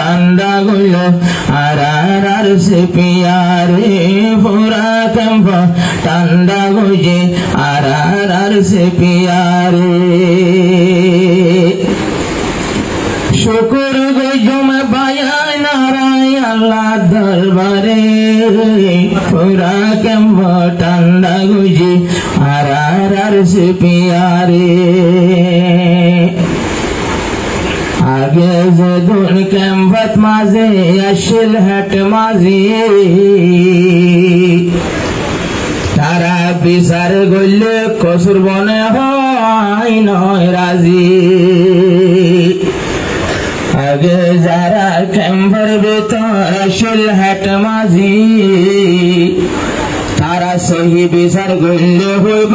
ঠান্ডা গইল আর সে পিয়ারে পুরা ক্যাম্প ঠান্ডা গইছে আর সে পিয়ারে শুকর গজম বায়ায় নারায় আল্লাহ দরবারে পুরা ক্যাম্প ঠান্ডা গইছে আর সে পিয়ারে আগে যদুন ক্যাম্পত মাঝে আসিল হাট মাঝে তারা বিচার গইলে কসুর বনে হয় নয় রাজি আগে যারা ক্যাম্পের ভিতর আসিল হাট মাঝি তারা সহি বিচার গইলে হইব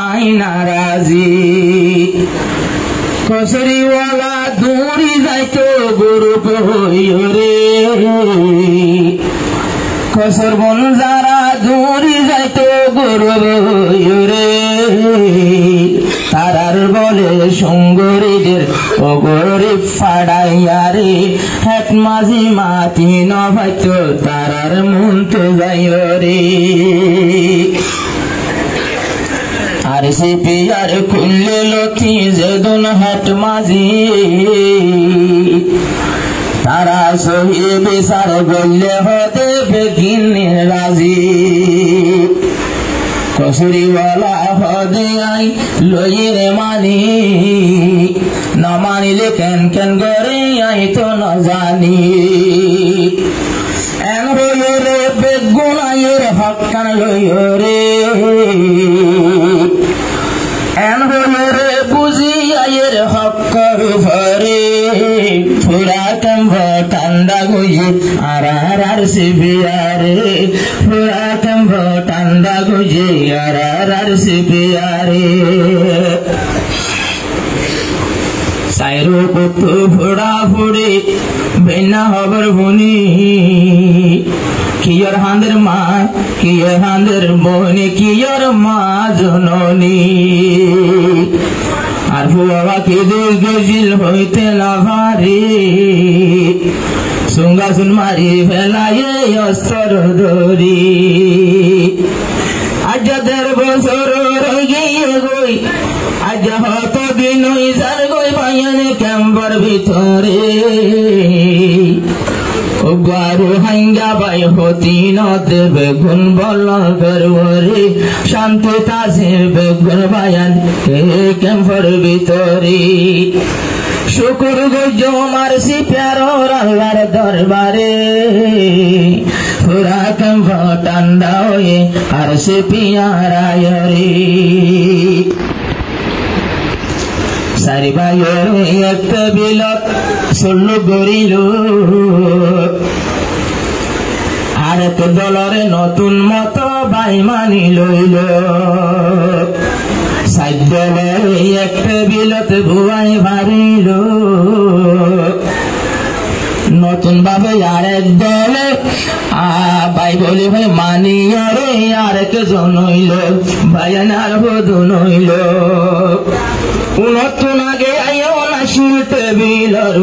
আইনা রাজি কসরিওয়ালা দৌড়ি যাইতো গরুপ হইরে কসর বন যারা দৌড়ি যাইতো গরুপ হইরে তারার বলে সঙ্গরীদের ও গরিব ফাড়াইয়ারে হাট মাঝি মাতি নভাইত তারার মন তো যাইরে আর সে পিয়ার খুললে লথি যেদন হাট মাঝি তারা সহি বিচার গইলে হতে বেগিনে রাজি কসুরিওয়ালা হদে আই লইরে মানি না মানিলে কেন কেন করে আই তো না জানি এন হইরে বেগুনাইয়ের হকান লইরে এন হইরে বুঝি আইয়ের হক্কর ভরে পুরা ক্যাম্প ঠান্ডা গইছে আর সে বিয়ারে পুরা ক্যাম্প ঠান্ডা গইছে আর সে বিয়ারে সাইরো কত ফোড়া ফোড়ে বেনা হবার বনি কিয়র হাঁদের মা কিয়র হাঁদের বনে কিয়র মা জননী আর ফুয়া কে গজিল হইতে লাভারে সুঙ্গাসুন মারি ফেলায় অস্তর ধরি আজ ১.৫ বছর গিয়ে গই আজ হত দিন যার গই বাইনে ক্যাম্পার ভিতরে গারু হাঙ্গা বাই হতি ন দেবে গুণ বল গরবরে শান্তি তাজে বেগুন বায়ান ক্যাম্পার ভিতরে শুকুর গজ মারসি প্যারোর আল্লাহর দরবারে পুরা ক্যাম্প ঠান্ডা হয়ে আর সে পিয়ারায় রে সারি ভাইয়ের একটা বিলত ষোল গরিল আর এক দলরে নতুন মত বাই মানি লইল সাইদলের একটা বিলত ভুয়াই ভারিল নতুন ভাবে আর এক দলে ভাই বলে ভাই মানি আরে আর এক জন হইল ভাইয়ানার বধু নইল নতুন আগে আইও না শুনতে বিলর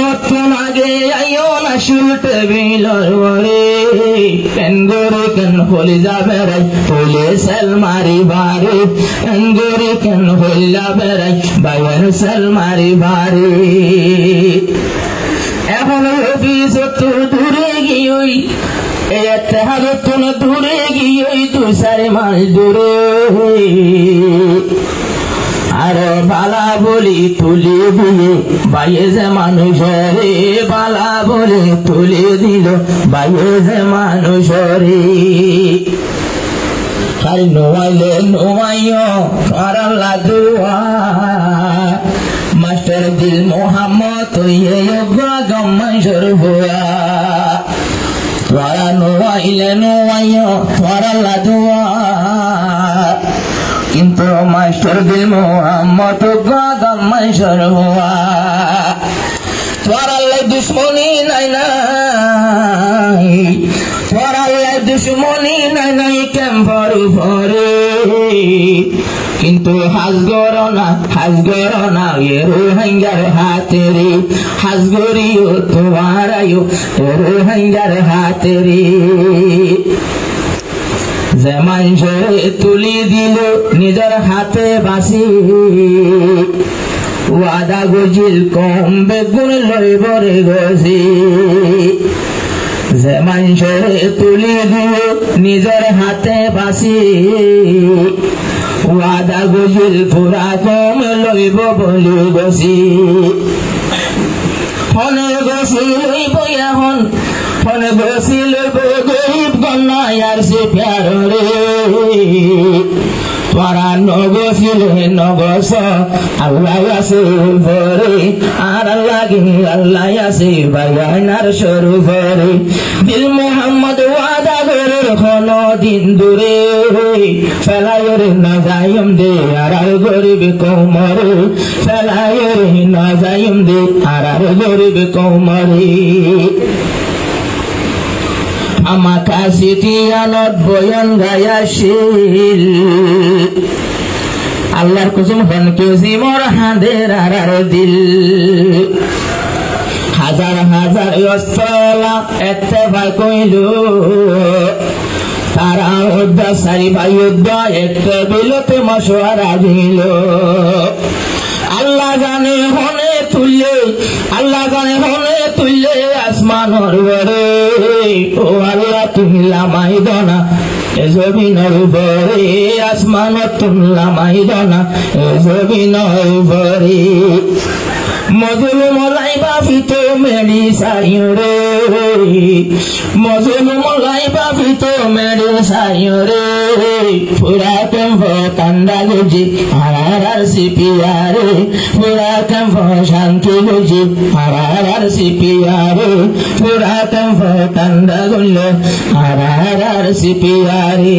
নতুন আগে আইও না শুনতে বিলর কেন গরে কেন হলে যাবে রাই হলে সেল মারি বারে কেন গরে কেন হলে যাবে রাই বাইর সেল মারি বারে এখন অফিস তো দূরে গিয়ে একটা হালত দূরে গিয়ে 2-4 মাইল দূরে আর বালা বলি তুলে দিয়ে বাইয়ে যে মানুষ রে বালা বলি তুলে দিল বাইয়ে যে মানুষ রে খাই নোয়াইলে নোয়াইও আর আল্লাহ দুয়া মাস্টার দিল মোহাম্মদ গম্মাইশর ভুয়া তোরা নোয়াইলে নোয়াইও আর আল্লাহ দুয়া কিন্তু মাস্টার দিল মোহাম্মদ গম্মাইশর ভুয়া তোর আল্লাহ দুশ্মনী নাই নাই তোর আল্লাহ দুশ্মনী নাই নাই কেম্পর ভরে কিন্তু হাজ গরনা রোহিঙ্গার হাতেরি হাজ গরিও তোমার আয়ো রোহিঙ্গার হাতেরি যে মানুষে তুলি দিল নিজের হাতে বাসি ওয়াদা গজিল কম বেগুন লইব রে গজি যে মানুষে তুলি দিল নিজের হাতে বাসি ওয়াদা গজিল পুরা কম লইব বলি গছি হনে গছি লইব এখন হনে গছি লইব গরিব গন্যার সে প্যার রে তোরা নগছিল নগস আল্লাহ আছে ভরে আর আল্লাহ আছে বাগানার সরু ভরে দিল মোহাম্মদ ওয়াদা করে কোন দিন দূরে ফেলায়র না যাইম দে আর গরিব কৌমরে ফেলায়র না যাইম দে আর গরিব কৌমরে আমাকা সিটিয়ানত বয়ন গায়াশীল আল্লাহর কসম হন কেজি মোর হাঁদের আর দিল হাজার হাজার অস্তলা এতে ভাই কইল তারা উদ্দা সারি ভাই উদ্দা একটা বিলতে মশওয়ারা দিল আল্লাহ জানে হনে তুললে আল্লাহ জানে হনে তুললে আসমানর বরে ও আল্লাহ তুমি লামাই দনা এ জমিনের বরে আসমান তুমি লামাই দনা এ জমিনের বরে মজলুম লাইবা ফিতো মেরি সাইরে মজলুম লাইবা ফিতো মেরি সাইরে পুরা কেম্প কান্দা গুজি আর সিপিয়ারে পুরা কেম্প শান্তি গুজি আর সিপিয়ারে পুরা কেম্প কান্দা গুলো আর সিপিয়ারে